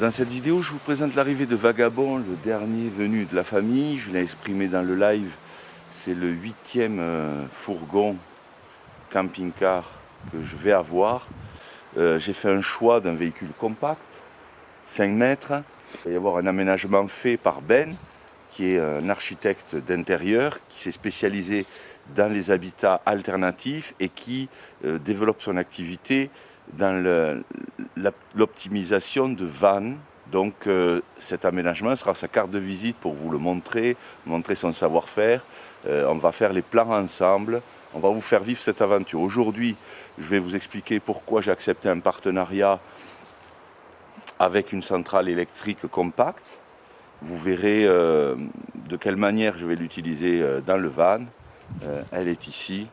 Dans cette vidéo, je vous présente l'arrivée de Vagabond, le dernier venu de la famille. Je l'ai exprimé dans le live. C'est le 8e fourgon camping-car que je vais avoir. J'ai fait un choix d'un véhicule compact, 5 mètres. Il va y avoir un aménagement fait par Ben, qui est un architecte d'intérieur, qui s'est spécialisé dans les habitats alternatifs et qui développe son activité dans l'optimisation de vannes. Donc cet aménagement sera sa carte de visite pour vous le montrer son savoir-faire. On va faire les plans ensemble, on va vous faire vivre cette aventure. Aujourd'hui, je vais vous expliquer pourquoi j'ai accepté un partenariat avec une centrale électrique compacte. Vous verrez de quelle manière je vais l'utiliser dans le van. Elle est ici.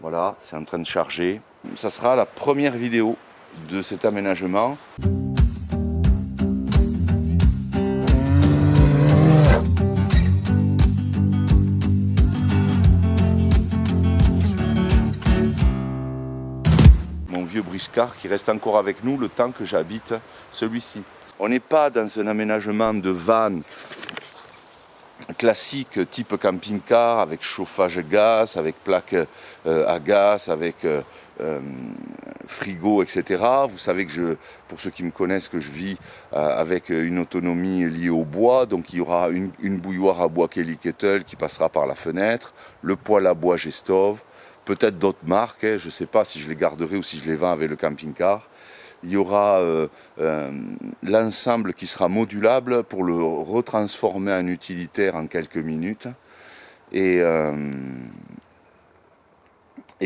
Voilà, c'est en train de charger. Ça sera la première vidéo de cet aménagement. Mon vieux briscard qui reste encore avec nous le temps que j'habite celui-ci. On n'est pas dans un aménagement de van classique type camping-car avec chauffage gaz, avec plaque à gaz, avec frigo, etc. Vous savez que pour ceux qui me connaissent, que je vis avec une autonomie liée au bois. Donc il y aura une bouilloire à bois Kelly Kettle qui passera par la fenêtre, le poêle à bois Gestove, peut-être d'autres marques, je ne sais pas si je les garderai ou si je les vends avec le camping-car. Il y aura l'ensemble qui sera modulable pour le retransformer en utilitaire en quelques minutes. Et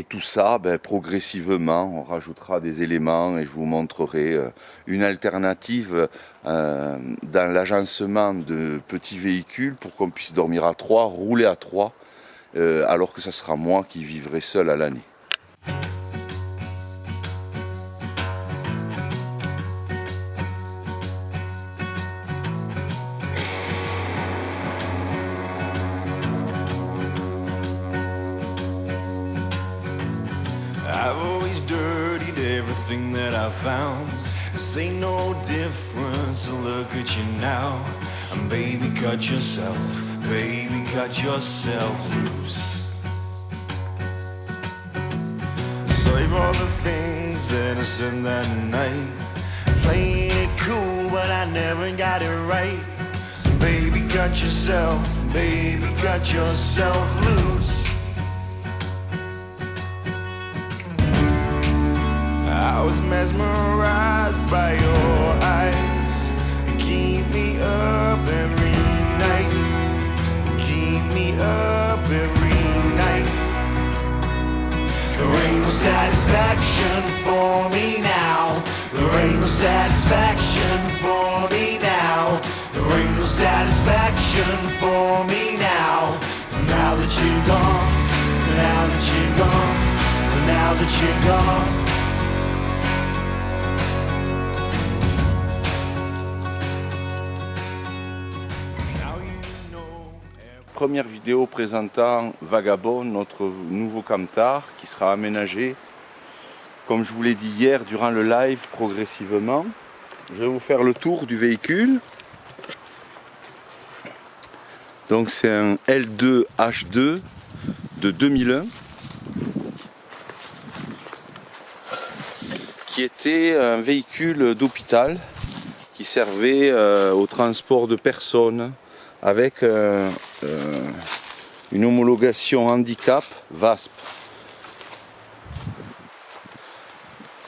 tout ça, progressivement, on rajoutera des éléments et je vous montrerai une alternative dans l'agencement de petits véhicules pour qu'on puisse dormir à 3, rouler à 3, alors que ça sera moi qui vivrai seul à l'année. I've always dirtied everything that I found. This ain't no difference, so look at you now. And baby, cut yourself loose. Save all the things that I said that night. Playing it cool, but I never got it right. Baby, cut yourself loose. I was mesmerized by your eyes. You keep me up every night. You keep me up every night. There ain't no satisfaction for me now. There ain't no satisfaction for me now. There ain't no satisfaction for me now. Now that you're gone, now that you're gone, now that you're gone. Première vidéo présentant Vagabond, notre nouveau camtar qui sera aménagé, comme je vous l'ai dit hier, durant le live progressivement. Je vais vous faire le tour du véhicule. Donc c'est un L2H2 de 2001 qui était un véhicule d'hôpital qui servait au transport de personnes avec une homologation handicap VASP.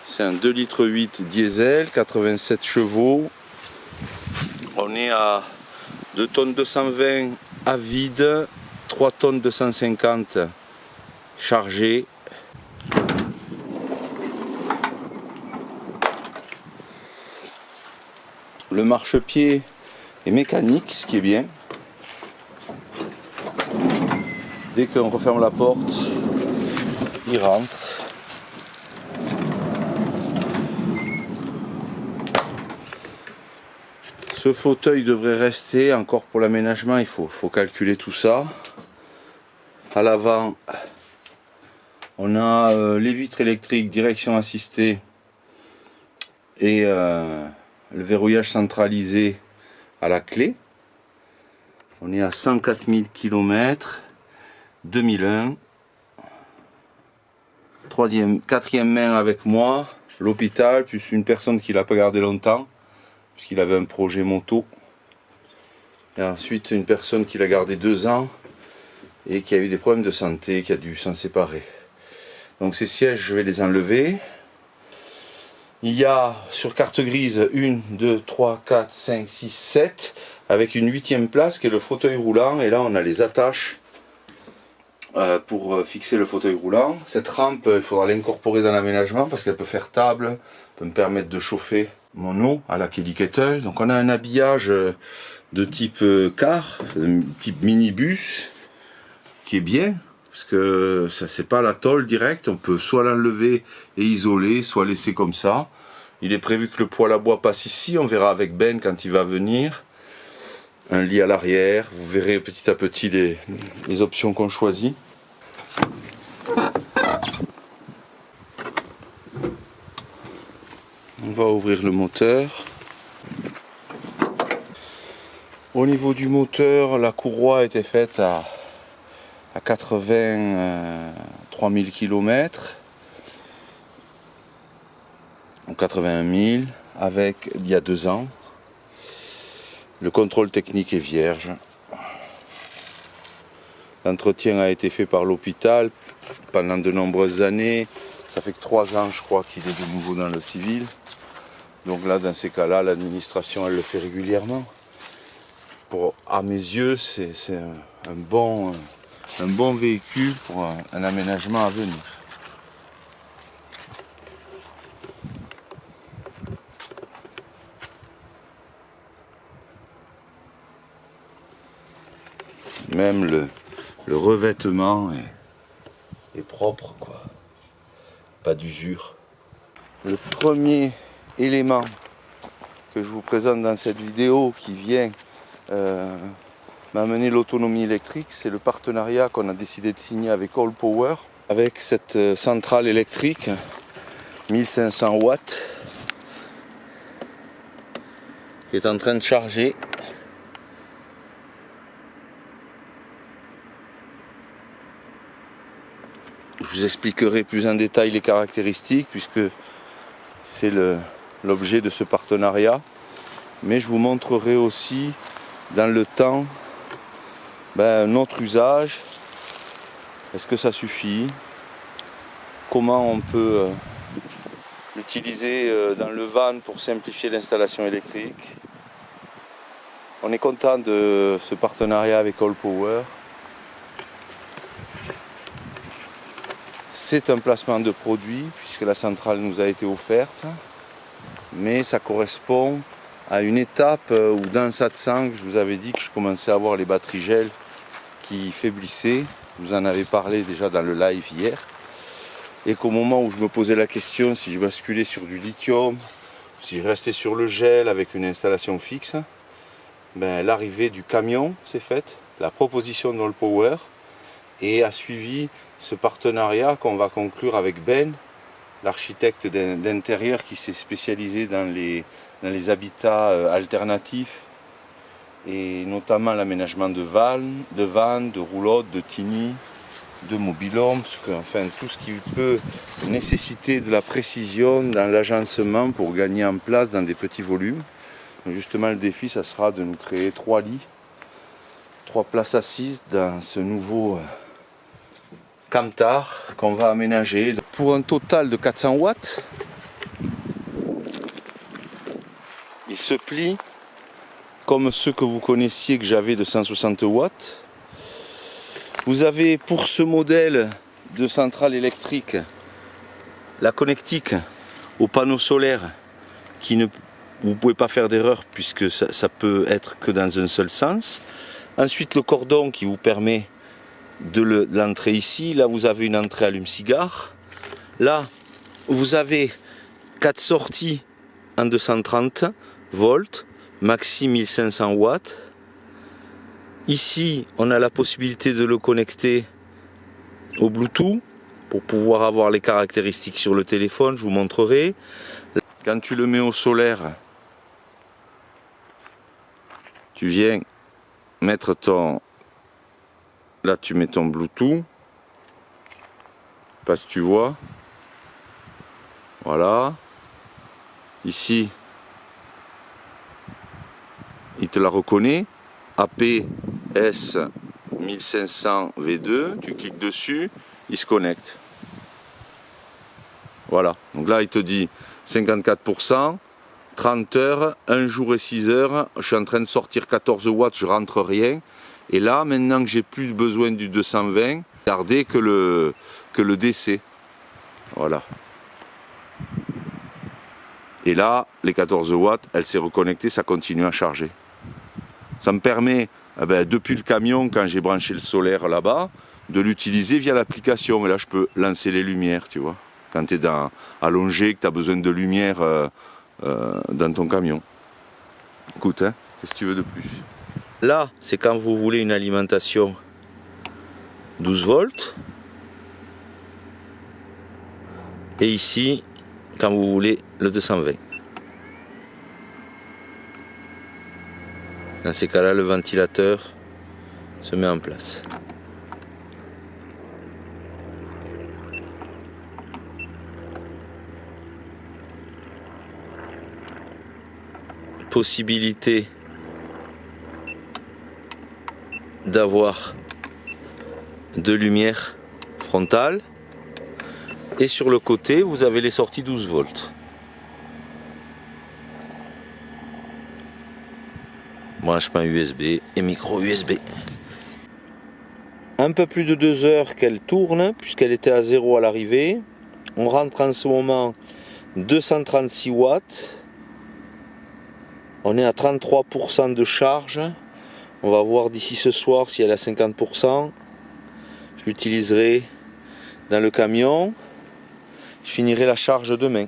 C'est un 2,8 litres diesel, 87 chevaux. On est à 2 tonnes 220 à vide, 3 tonnes 250 chargées. Le marchepied est mécanique, ce qui est bien. Dès qu'on referme la porte, il rentre. Ce fauteuil devrait rester encore pour l'aménagement, il faut calculer tout ça. À l'avant, on a les vitres électriques, direction assistée et le verrouillage centralisé à la clé. On est à 104 000 km, 2001. Quatrième main avec moi, l'hôpital, plus une personne qui l'a pas gardé longtemps, puisqu'il avait un projet moto. Et ensuite une personne qui l'a gardé 2 ans et qui a eu des problèmes de santé, qui a dû s'en séparer. Donc ces sièges, je vais les enlever. Il y a sur carte grise 1, 2, 3, 4, 5, 6, 7, avec une 8e place qui est le fauteuil roulant. Et là on a les attaches pour fixer le fauteuil roulant. Cette rampe, il faudra l'incorporer dans l'aménagement parce qu'elle peut faire table, peut me permettre de chauffer mon eau à la Kelly Kettle. Donc on a un habillage de type car, type minibus, qui est bien, parce que ça c'est pas la tôle directe, on peut soit l'enlever et isoler, soit laisser comme ça. Il est prévu que le poêle à bois passe ici, on verra avec Ben quand il va venir. Un lit à l'arrière, vous verrez petit à petit les options qu'on choisit. On va ouvrir le moteur. Au niveau du moteur, la courroie a été faite à 83 000 km. Ou 81 000, avec il y a 2 ans. Le contrôle technique est vierge. L'entretien a été fait par l'hôpital pendant de nombreuses années. Ça fait que 3 ans, je crois, qu'il est de nouveau dans le civil. Donc là, dans ces cas-là, l'administration, elle le fait régulièrement. À mes yeux, c'est un bon véhicule pour un aménagement à venir. Même le revêtement est propre, quoi. Pas d'usure. Le premier élément que je vous présente dans cette vidéo qui vient m'amener l'autonomie électrique, c'est le partenariat qu'on a décidé de signer avec All Power, avec cette centrale électrique 1500 watts qui est en train de charger. Je vous expliquerai plus en détail les caractéristiques puisque c'est l'objet de ce partenariat. Mais je vous montrerai aussi dans le temps notre usage. Est-ce que ça suffit? Comment on peut l'utiliser dans le van pour simplifier l'installation électrique? On est content de ce partenariat avec All Power. C'est un placement de produit puisque la centrale nous a été offerte, mais ça correspond à une étape où dans SAT5, je vous avais dit que je commençais à avoir les batteries gel qui faiblissaient. Je vous en avais parlé déjà dans le live hier. Et qu'au moment où je me posais la question si je basculais sur du lithium, si je restais sur le gel avec une installation fixe, l'arrivée du camion s'est faite, la proposition d'All Power, et a suivi ce partenariat qu'on va conclure avec Ben, l'architecte d'intérieur qui s'est spécialisé dans les habitats alternatifs et notamment l'aménagement de vannes, de roulottes, de tiny, de mobil-home, tout ce qui peut nécessiter de la précision dans l'agencement pour gagner en place dans des petits volumes. Donc justement le défi, ça sera de nous créer 3 lits, 3 places assises dans ce nouveau camtar qu'on va aménager pour un total de 400 watts. Il se plie comme ceux que vous connaissiez que j'avais de 160 watts. Vous avez pour ce modèle de centrale électrique la connectique au panneau solaire qui vous ne pouvez pas faire d'erreur puisque ça peut être que dans un seul sens. Ensuite le cordon qui vous permet de l'entrée ici. Là vous avez une entrée allume-cigare. Là vous avez 4 sorties en 230 volts, maxi 1500 watts. Ici on a la possibilité de le connecter au Bluetooth pour pouvoir avoir les caractéristiques sur le téléphone, je vous montrerai. Quand tu le mets au solaire, tu viens mettre ton... Là tu mets ton Bluetooth. Parce que tu vois. Voilà. Ici, il te la reconnaît. APS 1500 V2. Tu cliques dessus, il se connecte. Voilà. Donc là, il te dit 54%, 30 heures, 1 jour et 6 heures. Je suis en train de sortir 14 watts, je rentre rien. Et là, maintenant que j'ai plus besoin du 220, gardez que le DC. Voilà. Et là, les 14 watts, elle s'est reconnectée, ça continue à charger. Ça me permet, depuis le camion, quand j'ai branché le solaire là-bas, de l'utiliser via l'application. Et là, je peux lancer les lumières, tu vois. Quand tu es allongé, que tu as besoin de lumière dans ton camion. Écoute, hein, qu'est-ce que tu veux de plus? Là, c'est quand vous voulez une alimentation 12 volts. Et ici, quand vous voulez le 220. Dans ces cas-là, le ventilateur se met en place. Possibilité d'avoir de lumière frontale. Et sur le côté, vous avez les sorties 12 volts. Branchement USB et micro USB. Un peu plus de 2 heures qu'elle tourne, puisqu'elle était à 0 à l'arrivée. On rentre en ce moment 236 watts. On est à 33% de charge. On va voir d'ici ce soir si elle est à 50%. Je l'utiliserai dans le camion. Je finirai la charge demain.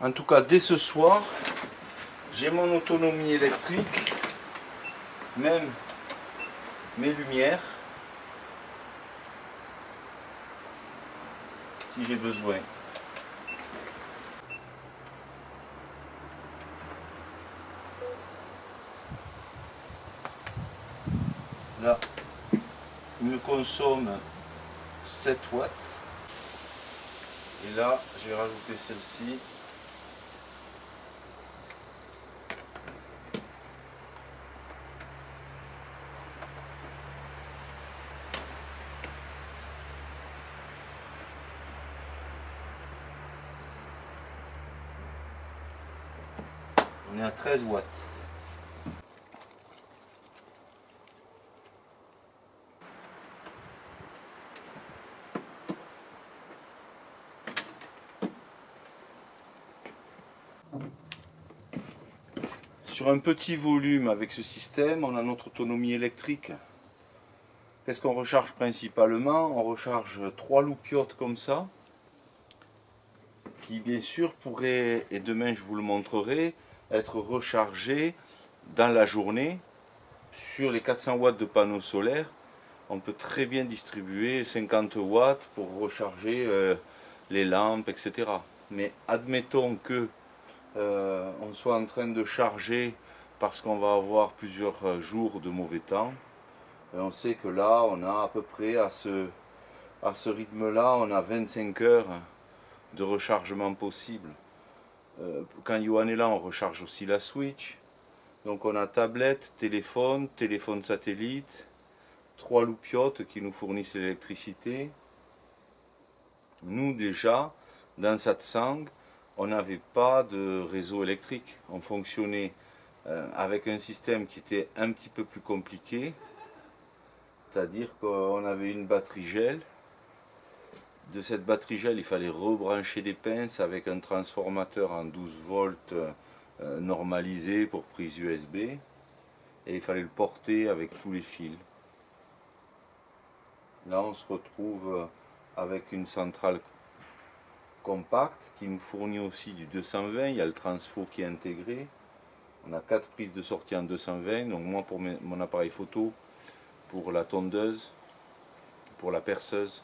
En tout cas, dès ce soir, j'ai mon autonomie électrique, même mes lumières, si j'ai besoin. Là, il me consomme 7 watts. Et là, je vais rajouter celle-ci. On est à 13 watts. Sur un petit volume avec ce système, on a notre autonomie électrique. Qu'est-ce qu'on recharge principalement? On recharge 3 loupiotes comme ça, qui bien sûr pourraient, et demain je vous le montrerai, être rechargés dans la journée. Sur les 400 watts de panneaux solaires, on peut très bien distribuer 50 watts pour recharger les lampes, etc. Mais admettons que on soit en train de charger parce qu'on va avoir plusieurs jours de mauvais temps. Et on sait que là, on a à peu près à ce rythme-là, on a 25 heures de rechargement possible. Quand Johan est là, on recharge aussi la Switch. Donc on a tablette, téléphone satellite, 3 loupiotes qui nous fournissent l'électricité. Nous déjà, dans Satsang, on n'avait pas de réseau électrique. On fonctionnait avec un système qui était un petit peu plus compliqué. C'est-à-dire qu'on avait une batterie gel. De cette batterie gel, il fallait rebrancher des pinces avec un transformateur en 12 volts normalisé pour prise USB. Et il fallait le porter avec tous les fils. Là, on se retrouve avec une centrale compacte qui nous fournit aussi du 220. Il y a le transfo qui est intégré. On a 4 prises de sortie en 220. Donc moi, pour mon appareil photo, pour la tondeuse, pour la perceuse,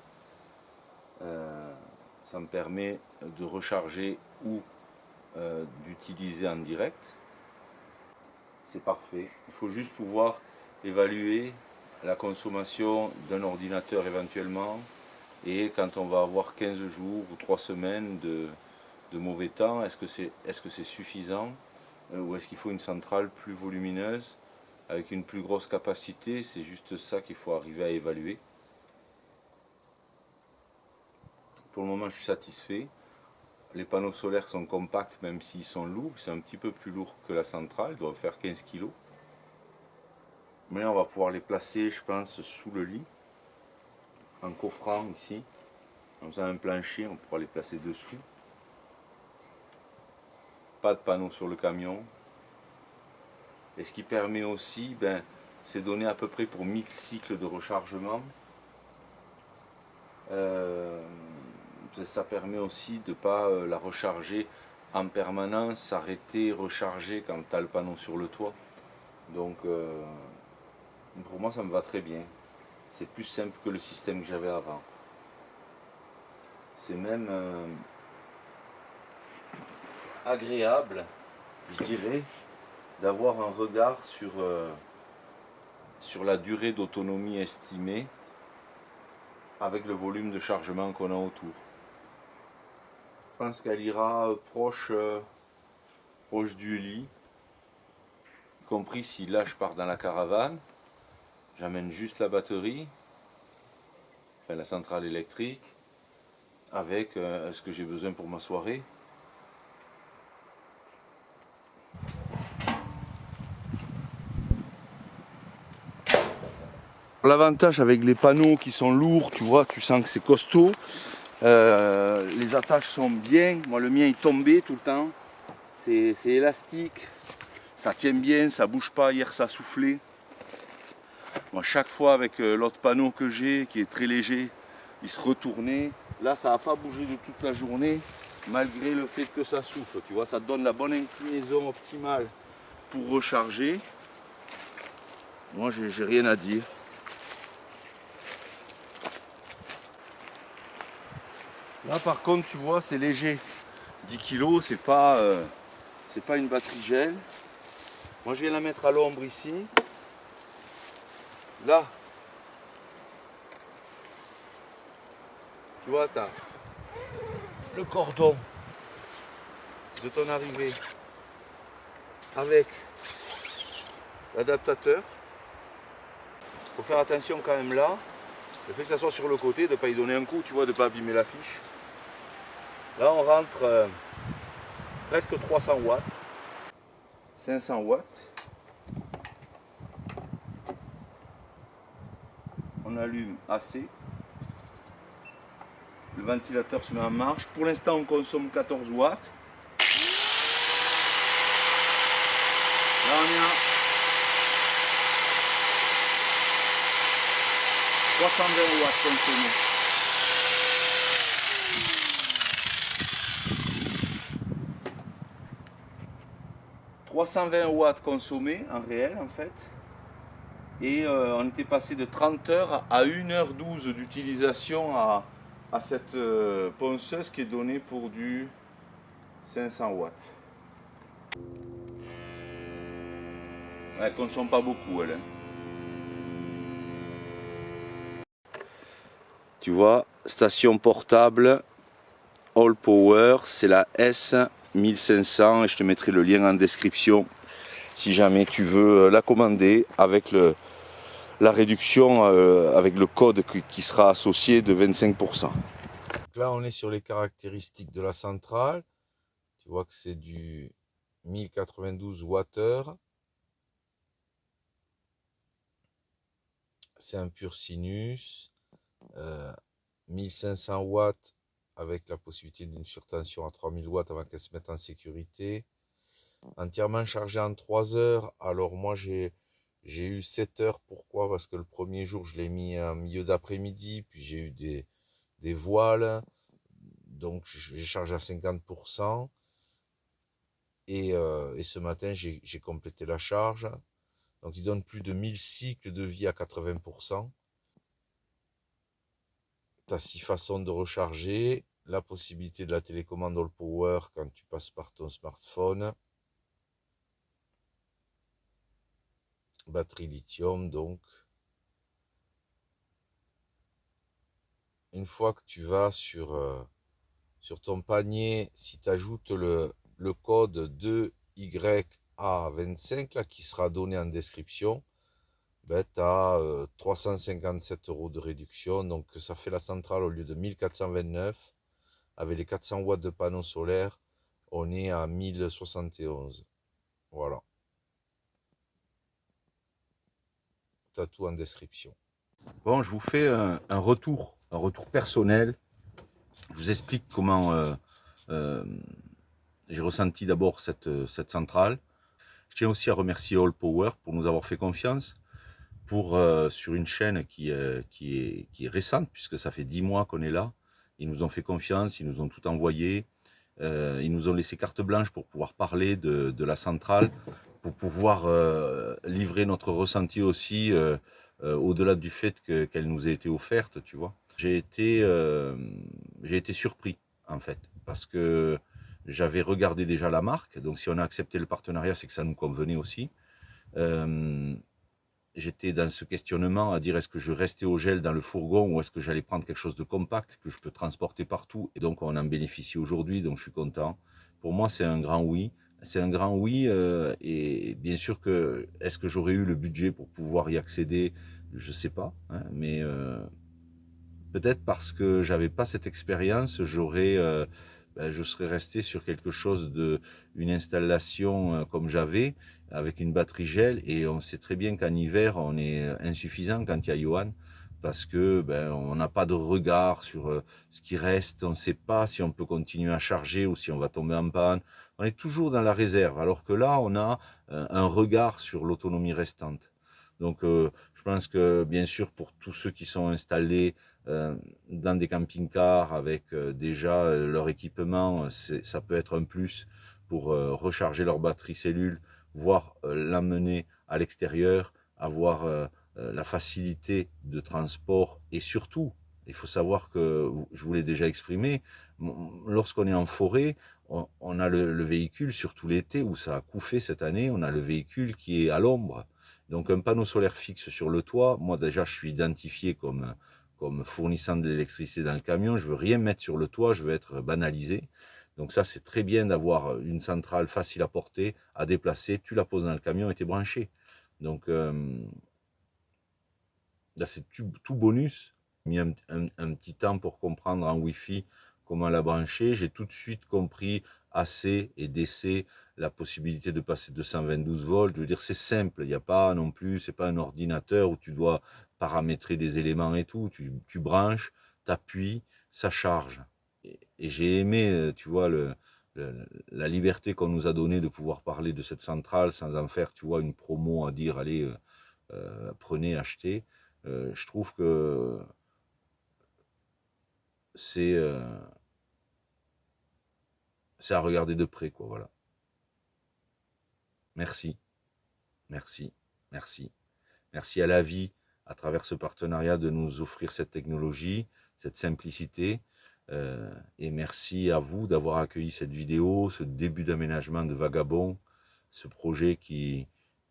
Ça me permet de recharger ou d'utiliser en direct. C'est parfait. Il faut juste pouvoir évaluer la consommation d'un ordinateur éventuellement, et quand on va avoir 15 jours ou 3 semaines de mauvais temps, est-ce que c'est suffisant ou est-ce qu'il faut une centrale plus volumineuse avec une plus grosse capacité? C'est juste ça qu'il faut arriver à évaluer. Pour le moment, je suis satisfait. Les panneaux solaires sont compacts, même s'ils sont lourds. C'est un petit peu plus lourd que la centrale, ils doivent faire 15 kg. Mais on va pouvoir les placer, je pense, sous le lit, en coffrant ici. En faisant un plancher, on pourra les placer dessous. Pas de panneaux sur le camion. Et ce qui permet aussi, c'est donné à peu près pour 1000 cycles de rechargement. Ça permet aussi de ne pas la recharger en permanence, s'arrêter, recharger quand tu as le panneau sur le toit. Donc pour moi ça me va très bien. C'est plus simple que le système que j'avais avant. C'est même agréable, je dirais, d'avoir un regard sur la durée d'autonomie estimée avec le volume de chargement qu'on a autour. Je pense qu'elle ira proche du lit, y compris si là je pars dans la caravane, j'amène juste la batterie, enfin la centrale électrique, avec ce que j'ai besoin pour ma soirée. L'avantage avec les panneaux qui sont lourds, tu vois, tu sens que c'est costaud. Les attaches sont bien. Moi, le mien est tombé tout le temps. C'est élastique. Ça tient bien, ça bouge pas. Hier, ça a soufflé. Moi, chaque fois avec l'autre panneau que j'ai, qui est très léger, il se retournait. Là, ça n'a pas bougé de toute la journée, malgré le fait que ça souffle. Tu vois, ça te donne la bonne inclinaison optimale pour recharger. Moi, j'ai rien à dire. Là par contre tu vois c'est léger, 10 kg c'est pas une batterie gel. Moi je viens la mettre à l'ombre ici. Là, tu vois tu as le cordon de ton arrivée avec l'adaptateur. Il faut faire attention quand même là, le fait que ça soit sur le côté, de ne pas y donner un coup, tu vois, de ne pas abîmer la fiche. Là on rentre presque 300 watts, 500 watts. On allume assez. Le ventilateur se met en marche. Pour l'instant on consomme 14 watts. Là on est à 320 watts consommés. 320 watts consommés en réel en fait, et on était passé de 30 heures à 1h12 d'utilisation à cette ponceuse qui est donnée pour du 500 watts. Elle consomme pas beaucoup elle. Tu vois, station portable All Power, c'est la S1500 et je te mettrai le lien en description si jamais tu veux la commander avec la réduction, avec le code qui sera associé de 25%. Là on est sur les caractéristiques de la centrale. Tu vois que c'est du 1092 Wh. C'est un pur sinus. 1500 watts avec la possibilité d'une surtension à 3000 watts avant qu'elle se mette en sécurité. Entièrement chargé en 3 heures. Alors moi j'ai eu 7 heures. Pourquoi? Parce que le premier jour je l'ai mis en milieu d'après-midi, puis j'ai eu des voiles, donc j'ai chargé à 50%. Et ce matin j'ai complété la charge. Donc il donne plus de 1000 cycles de vie à 80%. Tu as 6 façons de recharger. la possibilité de la télécommande All Power quand tu passes par ton smartphone. Batterie lithium donc. Une fois que tu vas sur ton panier, si tu ajoutes le code 2YA25 là, qui sera donné en description, ben, tu as 357 € de réduction. Donc ça fait la centrale au lieu de 1429. Avec les 400 watts de panneaux solaires, on est à 1071. Voilà. Tu as tout en description. Bon, je vous fais un retour personnel. Je vous explique comment j'ai ressenti d'abord cette centrale. Je tiens aussi à remercier All Power pour nous avoir fait confiance sur une chaîne qui est récente, puisque ça fait 10 mois qu'on est là. Ils nous ont fait confiance, ils nous ont tout envoyé. Ils nous ont laissé carte blanche pour pouvoir parler de la centrale, pour pouvoir livrer notre ressenti aussi, au-delà du fait qu'elle nous ait été offerte, tu vois. J'ai été surpris, en fait, parce que j'avais regardé déjà la marque, donc si on a accepté le partenariat, c'est que ça nous convenait aussi. J'étais dans ce questionnement à dire est-ce que je restais au gel dans le fourgon ou est-ce que j'allais prendre quelque chose de compact que je peux transporter partout. Et donc on en bénéficie aujourd'hui, donc je suis content. Pour moi c'est un grand oui. C'est un grand oui et bien sûr que est-ce que j'aurais eu le budget pour pouvoir y accéder, je sais pas, hein, mais peut-être parce que j'avais pas cette expérience, je serais resté sur quelque chose une installation comme j'avais, avec une batterie gel, et on sait très bien qu'en hiver, on est insuffisant quand il y a Johan, parce que on n'a pas de regard sur ce qui reste, on ne sait pas si on peut continuer à charger ou si on va tomber en panne. On est toujours dans la réserve, alors que là, on a un regard sur l'autonomie restante. Donc, je pense que, bien sûr, pour tous ceux qui sont installés dans des camping-cars avec déjà leur équipement, ça peut être un plus pour recharger leur batterie cellule, voire l'amener à l'extérieur, avoir la facilité de transport. Et surtout, il faut savoir que, je vous l'ai déjà exprimé, lorsqu'on est en forêt, on a le véhicule, surtout l'été où ça a couffé cette année, on a le véhicule qui est à l'ombre. Donc un panneau solaire fixe sur le toit, moi déjà je suis identifié comme fournissant de l'électricité dans le camion, je veux rien mettre sur le toit, je veux être banalisé. Donc ça c'est très bien d'avoir une centrale facile à porter, à déplacer, tu la poses dans le camion et t'es branché. Donc là c'est tout bonus. J'ai mis un petit temps pour comprendre en Wi-Fi comment la brancher, j'ai tout de suite compris AC et DC, la possibilité de passer de 122 volts. Je veux dire, c'est simple, il n'y a pas non plus, c'est pas un ordinateur où tu dois paramétrer des éléments et tout. Tu branches, t'appuies, ça charge. Et j'ai aimé, tu vois, la liberté qu'on nous a donnée de pouvoir parler de cette centrale sans en faire, tu vois, une promo à dire, allez, prenez, achetez. Je trouve que c'est à regarder de près, quoi, voilà. Merci, merci, merci. Merci à la vie, à travers ce partenariat, de nous offrir cette technologie, cette simplicité. Et merci à vous d'avoir accueilli cette vidéo, ce début d'aménagement de Vagabond, ce projet qui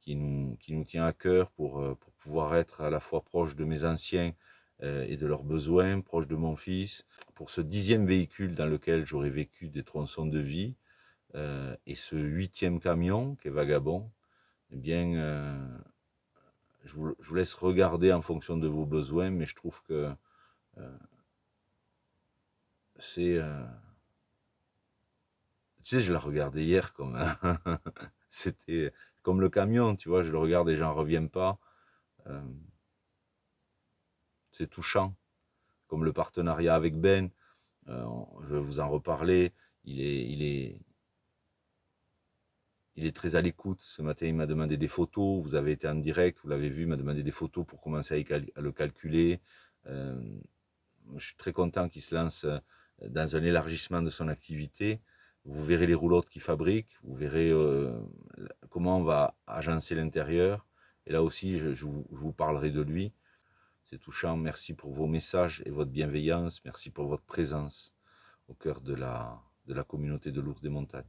nous tient à cœur pour pouvoir être à la fois proche de mes anciens et de leurs besoins, proche de mon fils, pour ce 10e véhicule dans lequel j'aurais vécu des tronçons de vie, et ce 8e camion qui est Vagabond. Eh bien, je vous laisse regarder en fonction de vos besoins, mais je trouve que c'est... tu sais, je la regardais hier comme... c'était comme le camion, tu vois, je le regarde et j'en reviens pas. C'est touchant. Comme le partenariat avec Ben, je vais vous en reparler, il est très à l'écoute. Ce matin, il m'a demandé des photos. Vous avez été en direct, vous l'avez vu, il m'a demandé des photos pour commencer à le calculer. Je suis très content qu'il se lance dans un élargissement de son activité. Vous verrez les roulottes qu'il fabrique, vous verrez comment on va agencer l'intérieur. Et là aussi, je vous parlerai de lui. C'est touchant. Merci pour vos messages et votre bienveillance. Merci pour votre présence. au cœur de la communauté de l'ours des montagnes.